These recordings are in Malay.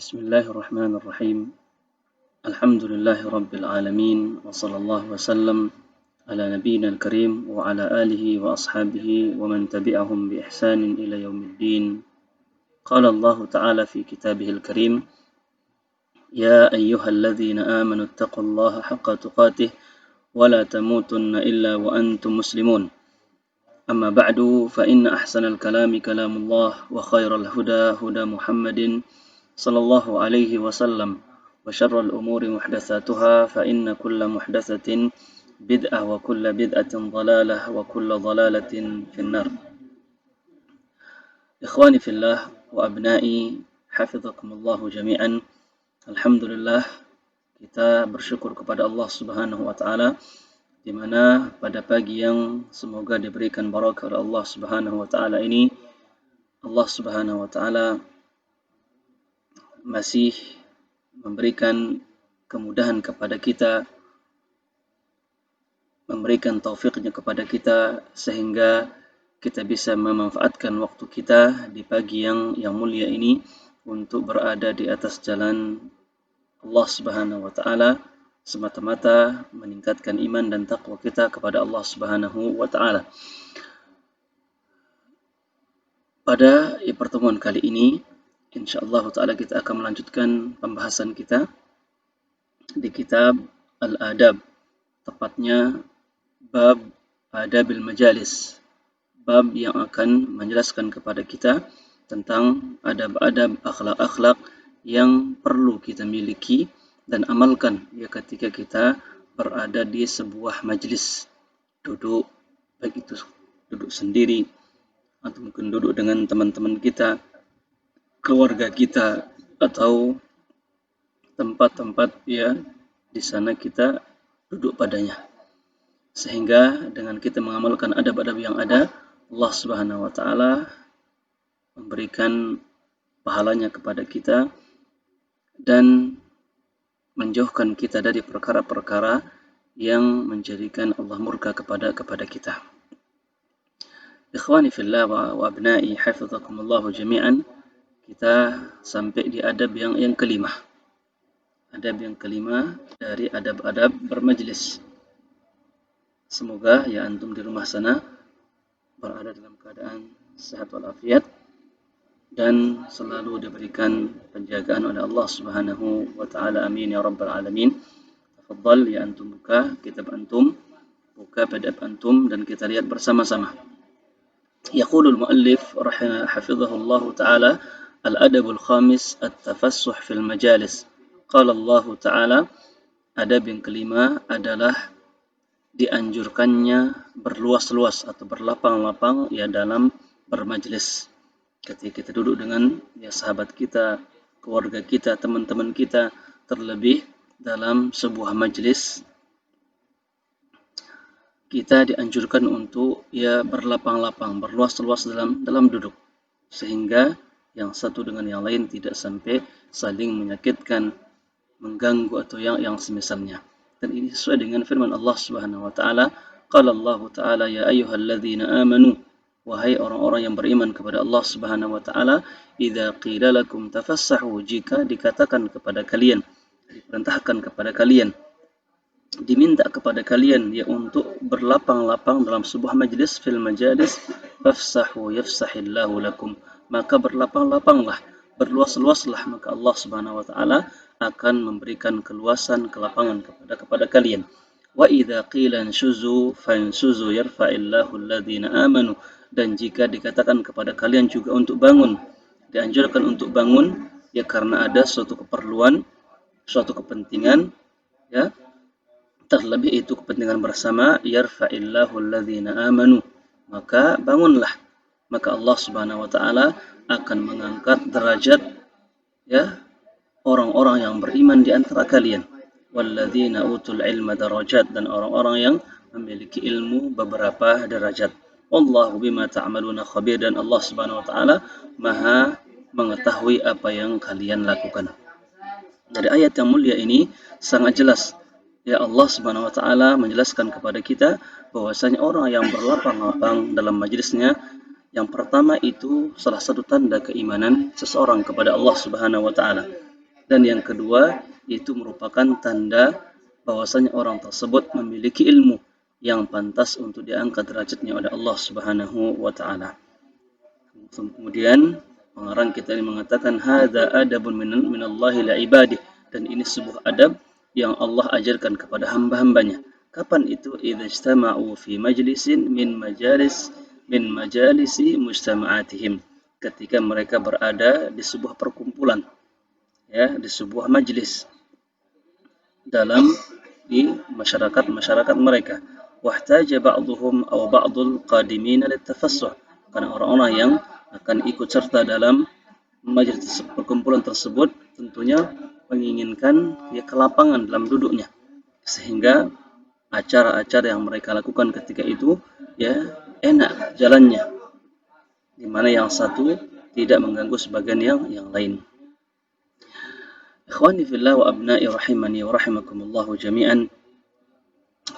بسم الله الرحمن الرحيم. الحمد لله رب العالمين، وصلى الله وسلم على نبينا الكريم وعلى آله وأصحابه ومن تبعهم بإحسان إلى يوم الدين. قال الله تعالى في كتابه الكريم: يا أيها الذين آمنوا اتقوا الله حق تقاته ولا تموتن إلا وأنتم مسلمون. أما بعد، فإن أحسن الكلام كلام الله، وخير الهدى هدى محمد صلى الله عليه وسلم، وشر الأمور محدثاتها، فإن كل محدثة بدعة وكل بدعة ضلالة وكل ضلالة في النار. إخواني في الله وأبنائي حفظكم الله جميعا. Alhamdulillah, kita bersyukur kepada Allah Subhanahu wa taala di mana pada pagi yang semoga diberikan barakah oleh Allah Subhanahu wa taala ini, Allah Subhanahu wa taala masih memberikan kemudahan kepada kita, memberikan taufiknya kepada kita sehingga kita bisa memanfaatkan waktu kita di pagi yang mulia ini untuk berada di atas jalan Allah Subhanahu wa taala semata-mata meningkatkan iman dan takwa kita kepada Allah Subhanahu wa taala. Pada pertemuan kali ini, insyaallah ta'ala kita akan melanjutkan pembahasan kita di kitab Al-Adab, tepatnya bab Adabil Majalis, bab yang akan menjelaskan kepada kita tentang adab-adab, akhlak-akhlak yang perlu kita miliki dan amalkan ya ketika kita berada di sebuah majlis, duduk, baik itu duduk sendiri atau mungkin duduk dengan teman-teman kita, keluarga kita, atau tempat-tempat ya di sana kita duduk padanya. Sehingga dengan kita mengamalkan adab-adab yang ada, Allah Subhanahu wa taala memberikan pahalanya kepada kita dan menjauhkan kita dari perkara-perkara yang menjadikan Allah murka kepada kita. Ikhwani fillah wa abna'i hafizakumullah jami'an. Kita sampai di adab yang kelima. Adab yang kelima dari adab-adab bermajlis. Semoga ya antum di rumah sana berada dalam keadaan sehat walafiat dan selalu diberikan penjagaan oleh Allah Subhanahu wa taala. Amin ya rabbal alamin. Tafadhal ya antum buka kitab antum, buka PDF antum dan kita lihat bersama-sama. Yaqulul muallif hafizahullah taala: Al-adabul khamis at-tafassuh fil majalis. Qala Allah taala, adab yang kelima adalah dianjurkannya berluas-luas atau berlapang-lapang ya dalam bermajlis. Ketika kita duduk dengan ya sahabat kita, keluarga kita, teman-teman kita, terlebih dalam sebuah majlis, kita dianjurkan untuk ya berlapang-lapang, berluas-luas dalam duduk, sehingga yang satu dengan yang lain tidak sampai saling menyakitkan, mengganggu atau yang semisalnya. Dan ini sesuai dengan firman Allah Subhanahu wa taala, qala Allah taala ya ayyuhalladzina amanu, wahai orang-orang yang beriman kepada Allah Subhanahu wa taala, idza qila lakum tafassahu, jika dikatakan kepada kalian, diperintahkan kepada kalian, diminta kepada kalian ya untuk berlapang-lapang dalam sebuah majlis, fil majalis, fafsahu yafsahillahu lakum, maka berlapang-lapanglah, berluas-luaslah, maka Allah Subhanahu wa taala akan memberikan keluasan, kelapangan kepada kalian. Wa idza qila anshuzu fanshuzu yarfa'illahu alladhina amanu, dan jika dikatakan kepada kalian juga untuk bangun, dianjurkan untuk bangun ya karena ada suatu keperluan, suatu kepentingan ya, terlebih itu kepentingan bersama, yarfa'illahu alladhina amanu, maka bangunlah, maka Allah Subhanahu wa taala akan mengangkat derajat ya orang-orang yang beriman di antara kalian. Walladzina utul ilma darajat, dan orang-orang yang memiliki ilmu beberapa derajat. Wallahu bima ta'maluna khabir, dan Allah Subhanahu wa taala Maha mengetahui apa yang kalian lakukan. Dari ayat yang mulia ini sangat jelas ya Allah Subhanahu wa taala menjelaskan kepada kita bahwasanya orang yang berlapang-lapang dalam majlisnya, yang pertama itu salah satu tanda keimanan seseorang kepada Allah Subhanahu wa taala. Dan yang kedua, itu merupakan tanda bahwasanya orang tersebut memiliki ilmu yang pantas untuk diangkat derajatnya oleh Allah Subhanahu wa taala. Kemudian pengarang kita ini mengatakan hadza adabun minallahi la ibadih, dan ini sebuah adab yang Allah ajarkan kepada hamba-hambanya. Kapan itu? Idza ijtama'u fi majlisin min majalisi mujtama'atihim, ketika mereka berada di sebuah perkumpulan, ya, di sebuah majlis dalam di masyarakat mereka. Wahtaja ba'dhum aw ba'dul qadimin litafassuh, karena orang-orang yang akan ikut serta dalam majelis perkumpulan tersebut tentunya menginginkan ya kelapangan dalam duduknya, sehingga acara-acara yang mereka lakukan ketika itu ya enak jalannya, di mana yang satu tidak mengganggu sebagian yang lain. Ikhwani fillah wa abna'i rahimani wa rahimakumullahu jami'an.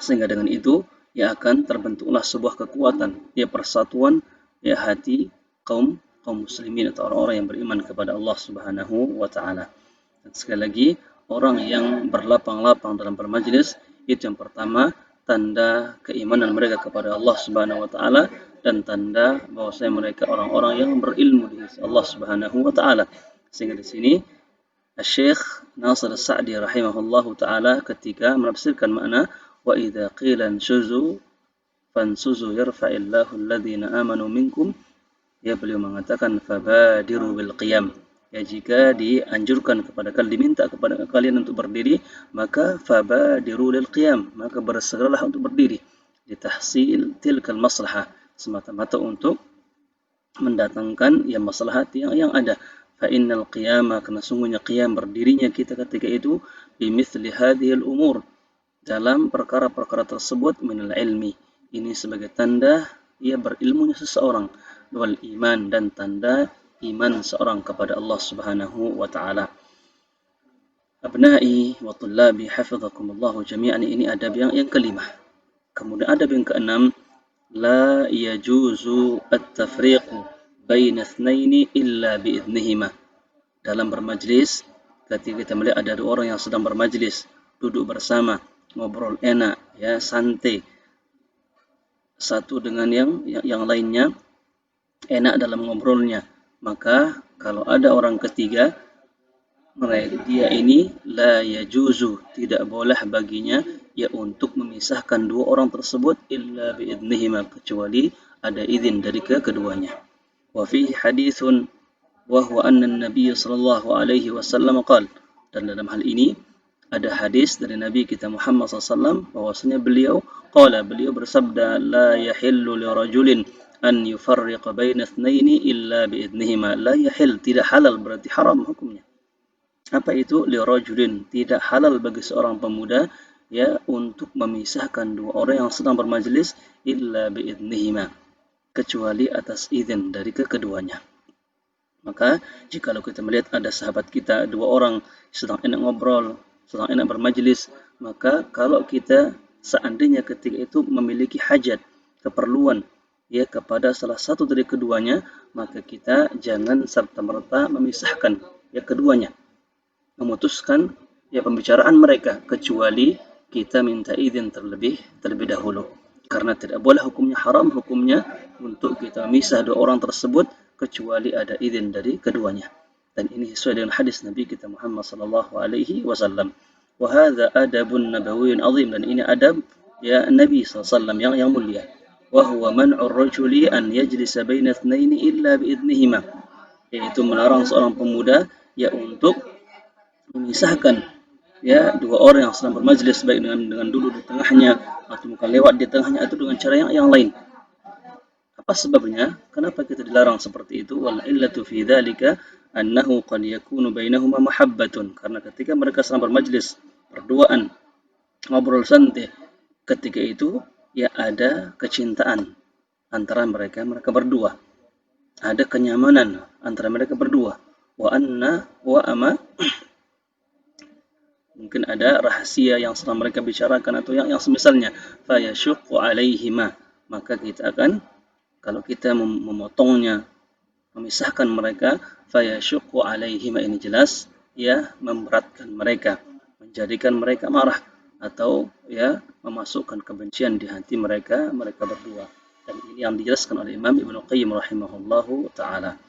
Sehingga dengan itu ya akan terbentuklah sebuah kekuatan, ya persatuan ya hati kaum muslimin atau orang-orang yang beriman kepada Allah Subhanahu wa taala. Dan sekali lagi, orang yang berlapang-lapang dalam bermajlis itu yang pertama tanda keimanan mereka kepada Allah Subhanahu wa taala, dan tanda bahwasanya mereka orang-orang yang berilmu di sisi Allah Subhanahu wa taala. Sehingga di sini Syekh Nasir As-Sa'di rahimahullahu taala ketika menafsirkan makna wa idza qila anshuzu fansuzu yarfa'illahu alladhina amanu minkum, ya beliau mengatakan fabadiru bil qiyam, ya jika dianjurkan kepada kalian, diminta kepada kalian untuk berdiri, maka fabadiru lil qiyam, maka bersegeralah untuk berdiri, litahsil tilkal maslahah, semata-mata untuk mendatangkan ya maslahat yang ada. Fa innal qiyama, karena sungguhnya qiyam, berdirinya kita ketika itu, bimithli hadhil umur, dalam perkara-perkara tersebut, minal ilmi, ini sebagai tanda ia berilmunya seseorang, wal iman, dan tanda iman seorang kepada Allah Subhanahu wa taala. Abna'i wa tullabi hafizakumullah jami'an, ini adab yang kelima. Kemudian adab yang keenam, la yajuzu at-tafriqu baina ithnaini illa biidnihima. Dalam bermajlis, ketika kita melihat ada dua orang yang sedang bermajlis, duduk bersama, ngobrol enak, ya santai, satu dengan yang lainnya enak dalam ngobrolnya, maka kalau ada orang ketiga, dia ini la yajuzu, tidak boleh baginya ya untuk memisahkan dua orang tersebut illa biidnihima, kecuali ada izin dari keduanya. Wa fihi hadithun wa huwa anna an-nabiy sallallahu alaihi wasallam qala, dan dalam hal ini ada hadis dari Nabi kita Muhammad SAW bahwasanya beliau bersabda, la yahillu li rajulin an yufarriqa baina ithnaini illa biidnihima. La yahil, tidak halal, berarti haram hukumnya. Apa itu li rajulin? Tidak halal bagi seorang pemuda ya untuk memisahkan dua orang yang sedang bermajlis illa biidnihima, kecuali atas izin dari keduanya. Maka jikalau kita melihat ada sahabat kita dua orang sedang enak ngobrol, sedang enak bermajlis, maka kalau kita seandainya ketika itu memiliki hajat, keperluan ya kepada salah satu dari keduanya, maka kita jangan serta-merta memisahkan ya keduanya, memutuskan ya pembicaraan mereka, kecuali kita minta izin terlebih dahulu. Karena tidak boleh, hukumnya haram, hukumnya untuk kita memisah dua orang tersebut kecuali ada izin dari keduanya. Dan ini sesuai dengan hadis Nabi kita Muhammad sallallahu alaihi wasallam. Wa hadza adabun nabawiyyun azim, dan ini adab ya Nabi sallallahu alaihi wasallam yang mulia. Wa huwa man'ur rajuli an yajlisa baina ithnaini illa biidnihima, yaitu melarang seorang pemuda ya untuk memisahkan ya dua orang yang sedang bermajlis, baik dengan duduk di tengahnya atau bukan lewat di tengahnya, atau dengan cara yang lain. Apa sebabnya? Kenapa kita dilarang seperti itu? Wal illatu fi dzalika annahu qad yakunu bainahuma mahabbatun, karena ketika mereka sedang bermajlis berduaan, ngobrol santai, ketika itu ya ada kecintaan antara mereka berdua, ada kenyamanan antara mereka berdua. Mungkin ada rahasia yang sedang mereka bicarakan atau yang semisalnya. Fa yashuqqu alaihima, maka kita akan, kalau kita memotongnya, memisahkan mereka, fa yashuqqu alaihima, ini jelas ya memberatkan mereka, menjadikan mereka marah atau ya memasukkan kebencian di hati mereka berdua. Dan ini yang dijelaskan oleh Imam Ibnu Qayyim rahimahullahu taala.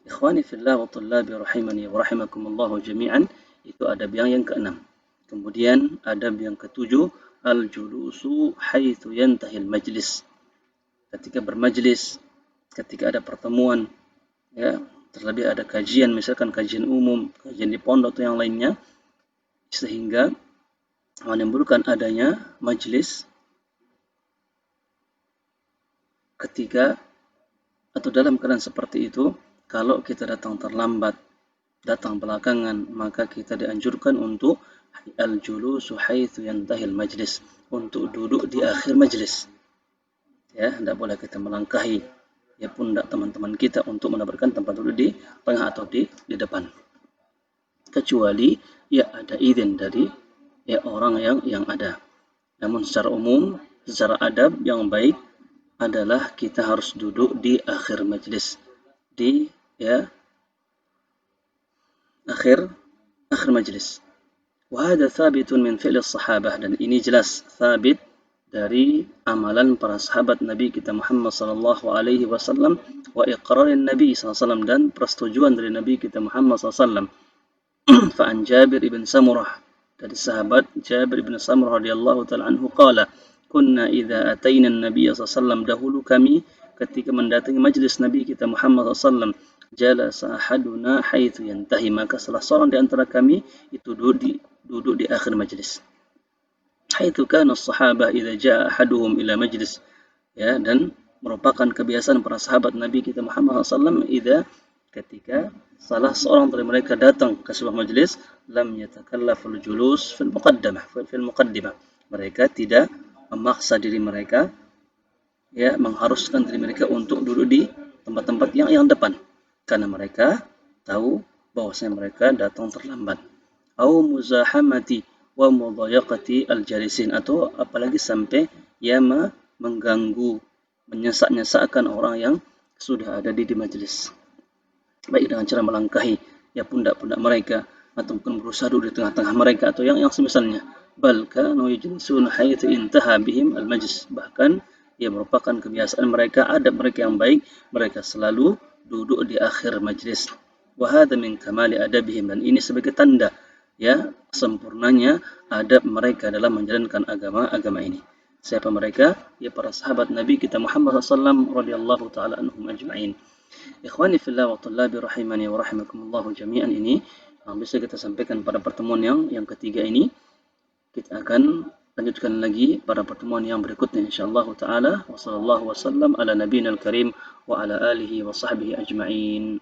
Ikhwani fillah wa tullabi rahimani wa rahimakumullahu jami'an, itu adab yang keenam. Kemudian adab yang ketujuh, al-julusu haitsu yantahil majlis. Ketika bermajlis, ketika ada pertemuan, ya, terlebih ada kajian, misalkan kajian umum, kajian di pondok atau yang lainnya, sehingga menimbulkan adanya majlis ketika atau dalam keadaan seperti itu, kalau kita datang terlambat, datang belakangan, maka kita dianjurkan untuk al-julusu haitsu yantahil majlis, untuk duduk di akhir majlis. Ya, tidak boleh kita melangkahi ya pundak teman-teman kita untuk mendapatkan tempat duduk di tengah atau di depan. Kecuali ya ada izin dari ya orang yang ada. Namun secara umum, secara adab yang baik adalah kita harus duduk di akhir majlis, di ya akhir majlis. Wa hadha thabitun min fi'li sahabah, dan ini jelas thabit dari amalan para sahabat Nabi kita Muhammad sallallahu alaihi wasallam, wa iqrarin Nabi sallallahu alaihi wasallam, dan persetujuan dari Nabi kita Muhammad sallallahu alaihi wasallam. Fa an Jabir ibn Samurah, dari sahabat Jabir ibn Samurah radhiyallahu taala anhu, qala kunna idza ataina an-nabiy sallallahu alaihi wasallam, dahulu kami ketika mendatangi majlis Nabi kita Muhammad sallallahu alaihi wasallam, jalasa ahaduna haitsu yantahi, maka salah seorang di antara kami itu duduk di akhir majlis. Haitsu kana as-sahabah idza jaa ahaduhum ila majlis, ya, dan merupakan kebiasaan para sahabat Nabi kita Muhammad sallallahu alaihi wasallam, ketika salah seorang dari mereka datang ke sebuah majlis, lam yatakallaful julus fil muqaddimah, mereka tidak memaksa diri mereka, ya, mengharuskan diri mereka untuk duduk di tempat-tempat yang depan, karena mereka tahu bahwasanya mereka datang terlambat. Au muzahamati wa mudayaqati al-jalisin, atau apalagi sampai ya mengganggu, menyesak-nyesakkan orang yang sudah ada di majlis, baik dengan cara melangkahi ya pundak-pundak mereka, ataupun berusaha duduk di tengah-tengah mereka, atau yang semisalnya. Bal kanu yajlisuna haitsu intaha bihim al-majlis, bahkan ia merupakan kebiasaan mereka, adab mereka yang baik, mereka selalu duduk di akhir majlis. Wa hadha min kamali adabihim, dan ini sebagai tanda ya sempurnanya adab mereka dalam menjalankan agama ini. Siapa mereka? Ya para sahabat Nabi kita Muhammad sallallahu radhiyallahu taala anhum ajma'in. Ikhwani fillah wa tullabi rahimani wa rahimakumullah jami'an, ini yang bisa kita sampaikan pada pertemuan yang ketiga ini. Kita akan lanjutkan lagi pada pertemuan yang berikutnya insyaallah taala. Wassallallahu wasallam ala nabiyina al-karim wa ala alihi wa sahbihi ajma'in.